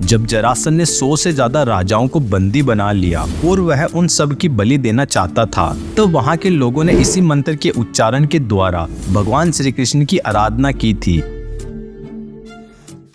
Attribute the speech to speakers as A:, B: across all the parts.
A: जब जरासंध ने 100 से ज्यादा राजाओं को बंदी बना लिया और वह उन सब की बलि देना चाहता था, तो वहाँ के लोगों ने इसी मंत्र के उच्चारण के द्वारा भगवान श्री कृष्ण की आराधना की थी।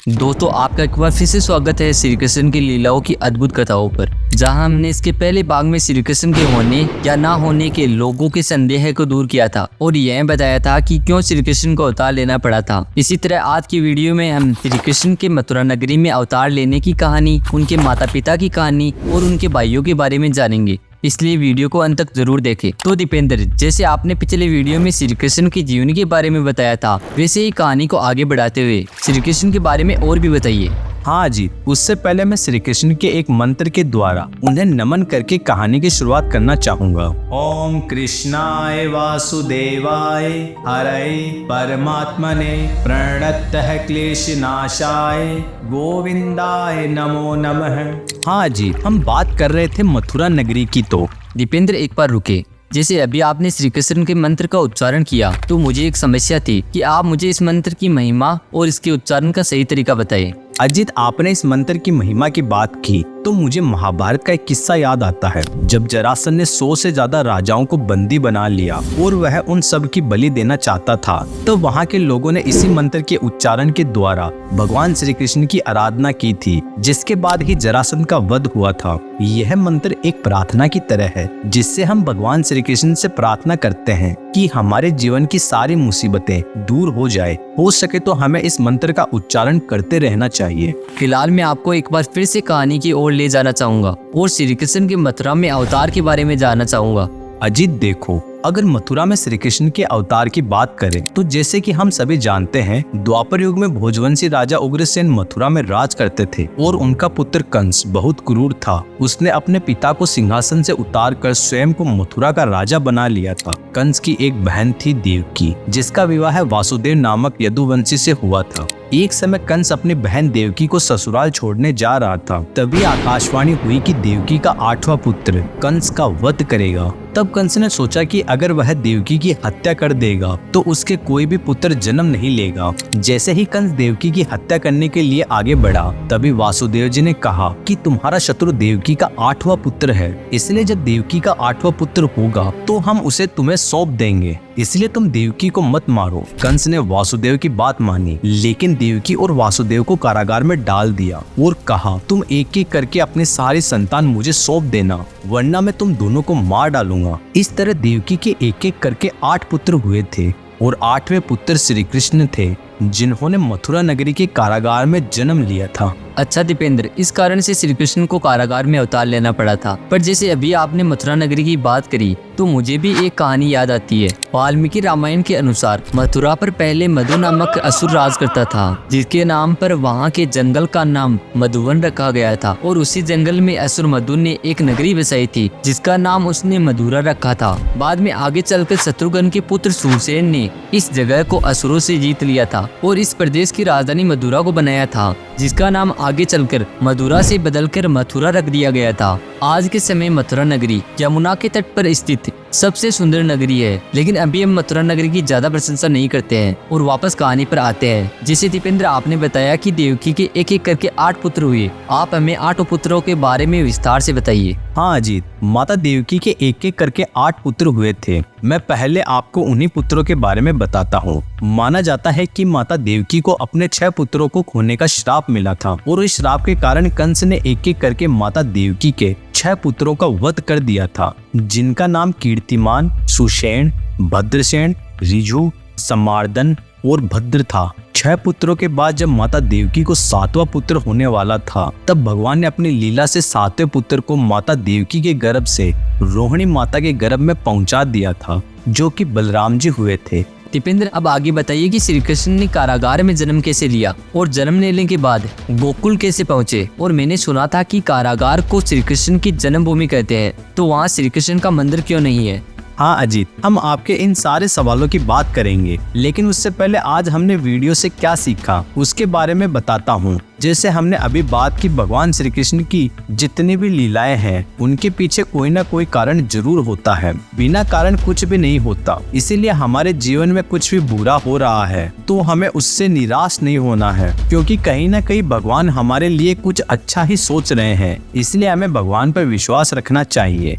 B: दोस्तों, आपका एक बार फिर से स्वागत है श्री कृष्ण की लीलाओं की अद्भुत कथाओं पर, जहां हमने इसके पहले भाग में श्री कृष्ण के होने या ना होने के लोगों के संदेह को दूर किया था और यह बताया था कि क्यों श्री कृष्ण को अवतार लेना पड़ा था। इसी तरह आज की वीडियो में हम श्री कृष्ण के मथुरा नगरी में अवतार लेने की कहानी, उनके माता पिता की कहानी और उनके भाइयों के बारे में जानेंगे, इसलिए वीडियो को अंत तक जरूर देखें। तो दीपेंद्र, जैसे आपने पिछले वीडियो में श्री कृष्ण की जीवनी के बारे में बताया था, वैसे ही कहानी को आगे बढ़ाते हुए श्री कृष्ण के बारे में और भी बताइए।
A: हाँ जी, उससे पहले मैं श्री कृष्ण के एक मंत्र के द्वारा उन्हें नमन करके कहानी की शुरुआत करना चाहूंगा। ओम कृष्णाय वासुदेवाय हरये परमात्मने प्रणतः क्लेशनाशाय गोविंदाय नमो नमः। हाँ जी, हम बात कर रहे थे मथुरा नगरी की। तो
B: दीपेंद्र, एक बार रुके। जैसे अभी आपने श्री कृष्ण के मंत्र का उच्चारण किया, तो मुझे एक समस्या थी कि आप मुझे इस मंत्र की महिमा और इसके उच्चारण का सही तरीका बताइए।
A: अजीत, आपने इस मंत्र की महिमा की बात की तो मुझे महाभारत का एक किस्सा याद आता है। जब जरासंध ने 100 से ज्यादा राजाओं को बंदी बना लिया और वह उन सब की बलि देना चाहता था, तो वहाँ के लोगों ने इसी मंत्र के उच्चारण के द्वारा भगवान श्री कृष्ण की आराधना की थी, जिसके बाद ही जरासंध का वध हुआ था। यह मंत्र एक प्रार्थना की तरह है, जिससे हम भगवान श्री कृष्ण से प्रार्थना करते हैं कि हमारे जीवन की सारी मुसीबतें दूर हो जाए। हो सके तो हमें इस मंत्र का उच्चारण करते रहना चाहिए।
B: फिलहाल मैं आपको एक बार फिर से कहानी की ओर ले जाना चाहूंगा और श्री कृष्ण के मथुरा में अवतार के बारे में जानना चाहूंगा।
A: अजीत देखो, अगर मथुरा में श्री कृष्ण के अवतार की बात करें तो जैसे कि हम सभी जानते हैं, द्वापर युग में भोजवंशी राजा उग्रसेन मथुरा में राज करते थे और उनका पुत्र कंस बहुत क्रूर था। उसने अपने पिता को सिंहासन से उतारकर स्वयं को मथुरा का राजा बना लिया था। कंस की एक बहन थी देवकी, जिसका विवाह वासुदेव नामक यदुवंशी से हुआ था। एक समय कंस अपनी बहन देवकी को ससुराल छोड़ने जा रहा था, तभी आकाशवाणी हुई कि देवकी का 8वां पुत्र कंस का वध करेगा। तब कंस ने सोचा कि अगर वह देवकी की हत्या कर देगा तो उसके कोई भी पुत्र जन्म नहीं लेगा। जैसे ही कंस देवकी की हत्या करने के लिए आगे बढ़ा, तभी वासुदेव जी ने कहा कि तुम्हारा शत्रु देवकी का 8वां पुत्र है, इसलिए जब देवकी का 8वां पुत्र होगा तो हम उसे तुम्हें सौंप देंगे, इसलिए तुम देवकी को मत मारो। कंस ने वासुदेव की बात मानी, लेकिन देवकी और वासुदेव को कारागार में डाल दिया और कहा तुम एक एक करके अपनी सारी संतान मुझे सौंप देना, वरना मैं तुम दोनों को मार डालूंगा। इस तरह देवकी के एक एक करके 8 पुत्र हुए थे और 8वें पुत्र श्री कृष्ण थे, जिन्होंने मथुरा नगरी के कारागार में जन्म लिया था।
B: अच्छा दीपेंद्र, इस कारण से श्री कृष्ण को कारागार में अवतार लेना पड़ा था। पर जैसे अभी आपने मथुरा नगरी की बात करी तो मुझे भी एक कहानी याद आती है। वाल्मीकि रामायण के अनुसार मथुरा पर पहले मधु नामक असुर राज करता था, जिसके नाम पर वहाँ के जंगल का नाम मधुवन रखा गया था। और उसी जंगल में असुर मधु ने एक नगरी बसाई थी, जिसका नाम उसने मधुरा रखा था। बाद में आगे चलकर शत्रुघ्न के पुत्र सूरसेन ने इस जगह को असुरों से जीत लिया था और इस प्रदेश की राजधानी मथुरा को बनाया था, जिसका नाम आगे चलकर मथुरा से बदलकर मथुरा रख दिया गया था। आज के समय मथुरा नगरी यमुना के तट पर स्थित सबसे सुंदर नगरी है। लेकिन अभी हम मथुरा नगरी की ज्यादा प्रशंसा नहीं करते हैं और वापस कहानी पर आते हैं। जैसे दीपेंद्र, आपने बताया कि देवकी के एक एक करके 8 पुत्र हुए। आप हमें 8 पुत्रों के बारे में विस्तार से बताइए।
A: हाँ अजीत, माता देवकी के एक एक करके 8 पुत्र हुए थे। मैं पहले आपको उन्हीं पुत्रों के बारे में बताता हूँ। माना जाता है कि माता देवकी को अपने 6 पुत्रों को खोने का श्राप मिला था और इस श्राप के कारण कंस ने एक एक करके माता देवकी के 6 पुत्रों का वध कर दिया था, जिनका नाम कीर्तिमान, सुषेण, भद्रसेन, ऋजु, समार्दन और भद्र था। 6 पुत्रों के बाद जब माता देवकी को 7वां पुत्र होने वाला था, तब भगवान ने अपनी लीला से 7वें पुत्र को माता देवकी के गर्भ से रोहिणी माता के गर्भ में पहुंचा दिया था, जो कि बलराम जी हुए थे।
B: दीपेंद्र, अब आगे बताइए कि श्री कृष्ण ने कारागार में जन्म कैसे लिया और जन्म लेने के बाद गोकुल कैसे पहुँचे। और मैंने सुना था कि कारागार को श्री कृष्ण की जन्मभूमि कहते हैं, तो वहाँ श्री कृष्ण का मंदिर क्यों नहीं है?
A: हाँ अजीत, हम आपके इन सारे सवालों की बात करेंगे, लेकिन उससे पहले आज हमने वीडियो से क्या सीखा उसके बारे में बताता हूँ। जैसे हमने अभी बात की, भगवान श्री कृष्ण की जितनी भी लीलाएं हैं उनके पीछे कोई ना कोई कारण जरूर होता है। बिना कारण कुछ भी नहीं होता। इसीलिए हमारे जीवन में कुछ भी बुरा हो रहा है तो हमें उससे निराश नहीं होना है, क्योंकि कहीं ना कहीं भगवान हमारे लिए कुछ अच्छा ही सोच रहे हैं। इसलिए हमें भगवान पर विश्वास रखना चाहिए।